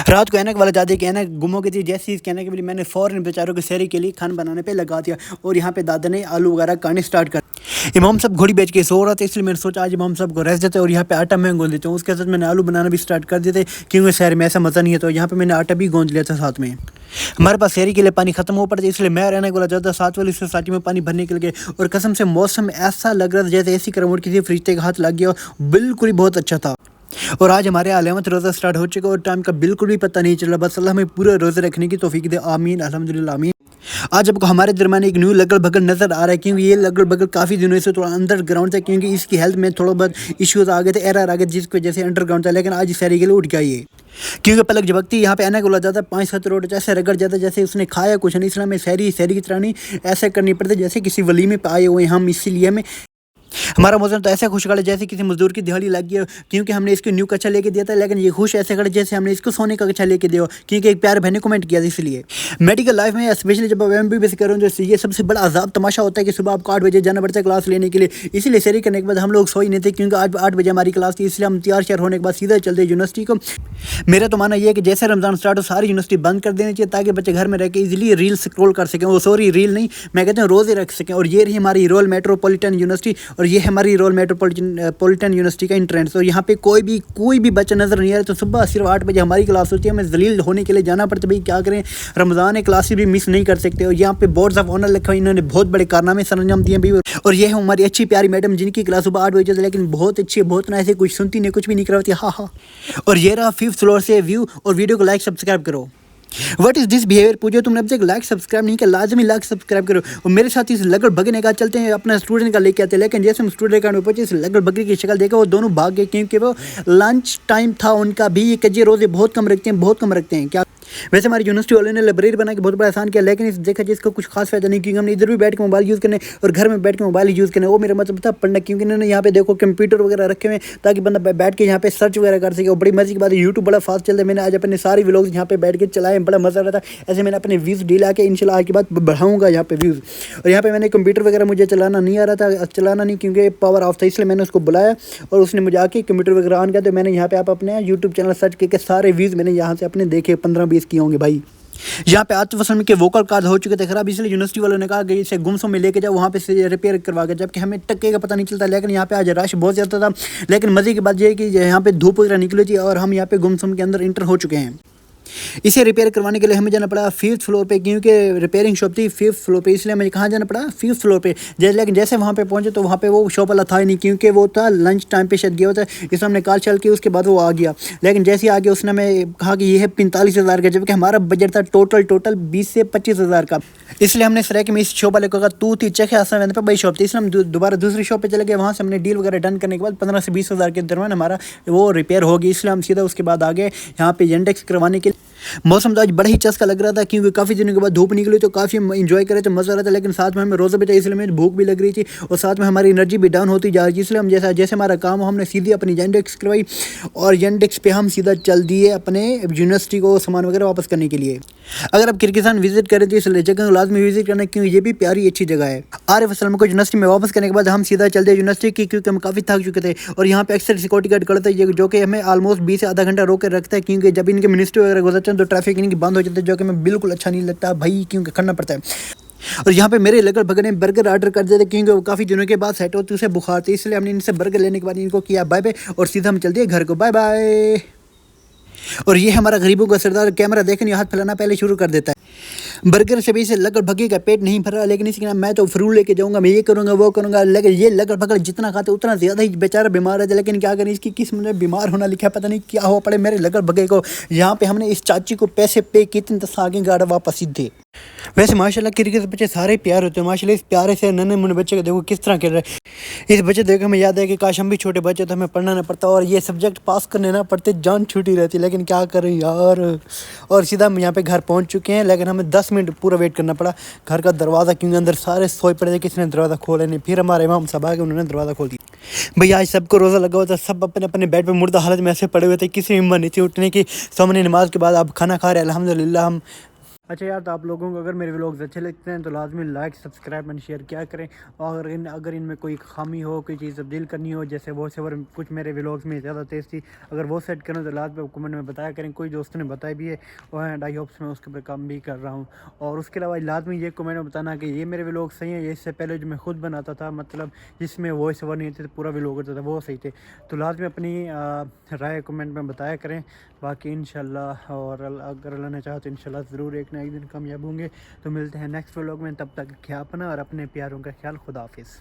रात को ऐनक वाला दादी के ऐनक गुम हो गई थी। जैसे ही इसके ऐनक मिली मैंने फ़ौरन बेचारों को शहरी के लिए खाना बनाने पे लगा दिया और यहाँ पे दादा ने आलू वगैरह काटने स्टार्ट कर। इमाम साहब घोड़ी बेच के सो रहा था, इसलिए मैंने सोचा आज इमाम साहब को रेस्ट देते और यहाँ पे आटा मैं गूंद देता हूँ। उसके साथ मैंने आलू बनाना भी स्टार्ट कर दिए थे क्योंकि शहर में ऐसा मज़ा नहीं है, तो यहाँ पे मैंने आटा भी गूंद लिया था साथ में। हमारे पास शहरी के लिए पानी खत्म हो पड़ा था, इसलिए मैं रहने वाला ज़्यादा साथ वाली सोसाइटी में पानी भरने के लिए गए और कसम से मौसम ऐसा लग रहा था जैसे ऐसी करवट किसी फरिश्ते का हाथ लग गया, बिल्कुल ही बहुत अच्छा था। और आज हमारे 11वां रोज़ा स्टार्ट हो चुका और टाइम का बिल्कुल भी पता नहीं चला। बस अल्लाह हमें पूरे रोज़े रखने की तौफीक दे, आमीन अल्हम्दुलिल्लाह आमीन। आज आपको हमारे दरमियान एक न्यू लगल बगल नज़र आ रहा है क्योंकि ये लगल बगल काफ़ी दिनों से थोड़ा अंडरग्राउंड था क्योंकि इसकी हेल्थ में थोड़ा बहुत इश्यूज आ गए थे, एरर आ गए जिसकी वजह से अंडरग्राउंड था, लेकिन आज शहरी के लिए उठ गया ये। क्योंकि पलक झपकती यहाँ पे आना बोला जाता 5-7 रोड जैसे रगड़ जाता जैसे उसने खाया कुछ नहीं। इसलिए हमें शहरी शहरी की तरह नहीं ऐसे करनी पड़ती जैसे किसी वलीमे पे आए हुए हम, इसीलिए हमें हमारा मौसम तो ऐसा खुश खड़ा जैसे किसी मजदूर की दिहाड़ी लग गई, क्योंकि हमने इसको न्यू कच्चा लेके दिया था, लेकिन ये खुश ऐसे खड़े जैसे हमने इसको सोने का कच्चा लेके दिया, क्योंकि एक प्यार बहन ने कमेंट किया था। इसलिए मेडिकल लाइफ में स्पेशली जब आप MBBS कर रहे हो ये सबसे बड़ा अजाब तमाशा होता है कि सुबह आपको 8 बजे जाना पड़ता है क्लास लेने के लिए। इसीलिए शहरी करने के बाद हम लोग सोई नहीं थे क्योंकि आज 8 बजे हमारी क्लास थी, इसलिए हम तैयार श्यार होने के बाद सीधा चलते यूनिवर्सिटी को। मेरा तो मानना यह है कि जैसे रमज़ान स्टार्ट हो सारी यूनिवर्सिटी बंद कर देनी चाहिए ताकि बच्चे घर में रह के इजीली रील स्क्रॉल कर सकें, वो सॉरी रील नहीं मैं कहता हूँ रोज़े रख सकें। और ये रही हमारी रोल मेट्रोपॉलिटन यूनिवर्सिटी और ये है हमारी रोल मेट्रोपॉलिटन यूनिवर्सिटी का एंट्रेंस। और यहाँ पे कोई भी बच्चा नज़र नहीं आ रहा, तो सुबह सिर्फ 8 बजे हमारी क्लास होती है, हमें जलील होने के लिए जाना पड़ता है। भाई क्या करें, रमज़ान है, क्लासेस भी मिस नहीं कर सकते। और यहाँ पे बोर्ड्स ऑफ ऑनर लिखा हुआ, इन्होंने बहुत बड़े कारनामे सरंजाम दिए भी। और ये है हमारी अच्छी प्यारी मैडम जिनकी क्लास सुबह 8 बजे, लेकिन बहुत अच्छी बहुत ना ऐसे कुछ सुनती नहीं, कुछ भी नहीं करवाती। हाँ हाँ। और ये रहा 5th फ्लोर से व्यू। और वीडियो को लाइक सब्सक्राइब करो। व्हाट इज दिस बिहेवियर पूछो, तुमने अब तक लाइक सब्सक्राइब नहीं किया, लाजमी लाइक सब्सक्राइब करो। और मेरे साथ इस लगड़ बगने का चलते हैं, अपना स्टूडेंट का लेके आते हैं, लेकिन जैसे हम स्टूडेंट का पहुंचे इस लगड़ बकरी की शक्ल देखा वो दोनों भाग गए क्योंकि वो लंच टाइम था उनका भी। ये कच्चे रोजे बहुत कम रखते हैं क्या। वैसे हमारी यूनिवर्सिटी वाले ने लाइब्रेरी बना के बहुत बड़ा आसान किया, लेकिन इस देखा जिसका कुछ खास फायदा नहीं क्योंकि हमने इधर भी बैठ के मोबाइल यूज़ करने और घर में बैठ के मोबाइल यूज़ करने। वो मेरा मतलब था पढ़ना, क्योंकि इन्होंने यहाँ पे देखो कंप्यूटर वगैरह रखे हुए ताकि बंदा बैठ के यहाँ पे सर्च वगैरह कर सके। और बड़ी मजे की बात है यूट्यूब बड़ा फास्ट चलता है। मैंने आज अपने सारे व्लॉग्स यहाँ पे बैठ के चलाए, बड़ा मजा आ रहा था। ऐसे मैंने अपने व्यूज़ डील के इंशाल्लाह आज के बाद बढ़ाऊंगा यहाँ पे व्यूज़। और यहाँ पे मैंने कंप्यूटर वगैरह मुझे चलाना नहीं आ रहा था, चलाना नहीं क्योंकि पावर ऑफ था, इसलिए मैंने उसको बुलाया और उसने मुझे आके कंप्यूटर वगैरह ऑन किया। तो मैंने यहाँ पे आप अपने यूट्यूब चैनल सर्च करके सारे व्यूज़ मैंने यहाँ से अपने देखे 15-20 किए होंगे भाई। यहाँ पे आतिफ असलम के वोकल कार्ड हो चुके थे खराब, इसलिए यूनिवर्सिटी वालों ने कहा कि इसे गुमसुम में लेके जाओ, वहाँ पे से रिपेयर करवा के, जबकि हमें टक्के का पता नहीं चलता। लेकिन यहाँ पे आज रश बहुत ज़्यादा था, लेकिन मज़े की बात यह है कि यहाँ पे धूप वगैरह निकली थी और हम यहाँ पे गुमसुम के अंदर इंटर हो चुके हैं। इसे रिपेयर करवाने के लिए हमें जाना पड़ा 5th फ्लोर पे, क्योंकि रिपेयरिंग शॉप थी 5th फ्लोर पे, इसलिए हमें कहाँ जाना पड़ा 5th फ्लोर पे। लेकिन जैसे वहाँ पे पहुँचे तो वहाँ पे वो शॉप वाला था ही नहीं, क्योंकि वो था लंच टाइम पे शायद गया होता है, इसलिए हमने कॉल चल की उसके बाद वो आ गया। लेकिन जैसे ही आ गया उसने हमें कहा कि ये है 45,000 का, जबकि हमारा बजट था टोटल 20 से 25,000 का। इसलिए हमने सर कि मैं इस शॉप वाले को कहा तू थी चेक आसान पे बड़ी शॉप थी, इसलिए हम दोबारा दूसरी शॉप पे चले गए। वहाँ से हमने डील वगैरह डन करने के बाद 15 से 20,000 के दरमियान हमारा वो रिपेयर होगी, इसलिए हम सीधा उसके बाद आ गए यहाँ पे जेंडेक्स करवाने के लिए। मौसम तो आज बड़ा ही चस्का लग रहा था क्योंकि काफ़ी दिनों के बाद धूप निकली, तो काफ़ी इंजॉय करे तो मज़ा आ रहा था। लेकिन साथ में हमें रोज़ा भी था, इसलिए हमें भूख भी लग रही थी और साथ में हमारी एनर्जी भी डाउन होती जा रही थी। इसलिए हम जैसे हमारा काम हो हमने सीधी अपनी जेंडेक्स करवाई और जेंडेक्स पे हम सीधा चल दिए अपने यूनिवर्सिटी को सामान वगैरह वापस करने के लिए। अगर आप किर्गिस्तान विजिट करें तो इस जगह को लाजमी विजिट करना क्योंकि ये भी प्यारी अच्छी जगह है। आरिफ असलम को यूनिवर्सिटी में वापस करने के बाद हम सीधा चलते यूनिवर्सिटी की, क्योंकि हम काफ़ी थक चुके थे। और यहाँ पे अक्सर सिक्योरिटी गार्ड करते हैं जो कि हमें ऑलमोस्ट 20 से आधा घंटा रोक कर रखता है, क्योंकि जब इनके मिनिस्ट्री वगैरह गुजरते हैं तो ट्रैफिक इनकी बंद हो जाता है, जो कि हमें बिल्कुल अच्छा नहीं लगता भाई, क्योंकि करना पड़ता है। और यहाँ पे मेरे लगभग भगने बर्गर ऑर्डर कर दिए थे क्योंकि वो काफ़ी दिनों के बाद सेट होते उसे बुखार थी, इसलिए हमने इनसे बर्गर लेने के बाद इनको किया बाय बाय और सीधा हम चल दिए घर को, बाय बाय। और ये हमारा गरीबों का सरदार कैमरा देखने हाथ फैलाना पहले शुरू कर देता है। बर्गर से भी से लगड़ भगे का पेट नहीं भर रहा, लेकिन इसके नाम मैं तो फ्रूट लेके जाऊंगा, मैं ये करूंगा वो करूंगा। लेकिन ये लगड़ भगड़ जितना खाते उतना ज़्यादा ही बेचारा बीमार है। लेकिन क्या करें, इसकी किस्म में बीमार होना लिखा है, पता नहीं क्या हुआ पड़े मेरे लगड़ भगे को। यहाँ पे हमने इस चाची को पैसे पे कितने तक आगे गाड़ा वापस सीधे। वैसे माशाल्लाह क्रिकेट बच्चे सारे प्यार होते हैं माशाल्लाह। इस प्यारे से नन्हे मुन्ने बच्चे को देखो किस तरह खेल रहे हैं। इस बच्चे देखो हमें याद है कि काश हम भी छोटे बच्चे तो हमें पढ़ना ना पड़ता और ये सब्जेक्ट पास करने ना पड़ते, जान छूटी रहती। लेकिन क्या करें यार। और सीधा हम यहाँ पे घर पहुँच चुके हैं, लेकिन हमें 10 मिनट पूरा वेट करना पड़ा घर का दरवाज़ा, क्योंकि अंदर सारे सोए पड़े थे, किसी ने दरवाज़ा खोला नहीं। फिर हमारे इमाम साहब आ गए, उन्होंने दरवाज़ा खोल दिया। भैया आज सबको रोज़ा लगा हुआ था, सब अपने अपने बेड पे मुर्दा हालत में ऐसे पड़े हुए थे, किसी हिम्मत नहीं थी उठने की। सामने नमाज के बाद अब खाना खा रहे हैं अल्हम्दुलिल्लाह। हम अच्छा यार, तो आप लोगों को अगर मेरे व्लॉग्स अच्छे लगते हैं तो लाजमी लाइक सब्सक्राइब एंड शेयर क्या करें। और अगर इनमें कोई खामी हो, कोई चीज़ तब्दील करनी हो, जैसे वॉइस ओवर कुछ मेरे व्लॉग्स में ज़्यादा तेज़ थी, अगर वो सेट करें तो लाजमी कमेंट में बताया करें। कोई दोस्तों ने बताया भी है और आई होप्स मैं उसके ऊपर काम भी कर रहा हूँ। और उसके अलावा लाजमी ये कमेंट में बताना कि ये मेरे व्लॉग सही है, ये इससे पहले जो मैं खुद बनाता था, मतलब जिसमें वॉइस ओवर नहीं थे, पूरा व्लॉग होता था, वो सही थे। तो लाजमी अपनी राय कमेंट में बताया करें। बाकी इंशाल्लाह, और अगर अल्लाह ने चाहा तो इंशाल्लाह ज़रूर एक ना एक दिन कामयाब होंगे। तो मिलते हैं नेक्स्ट व्लॉग में, तब तक ख्याल अपना और अपने प्यारों का ख्याल। खुदा हाफिज़।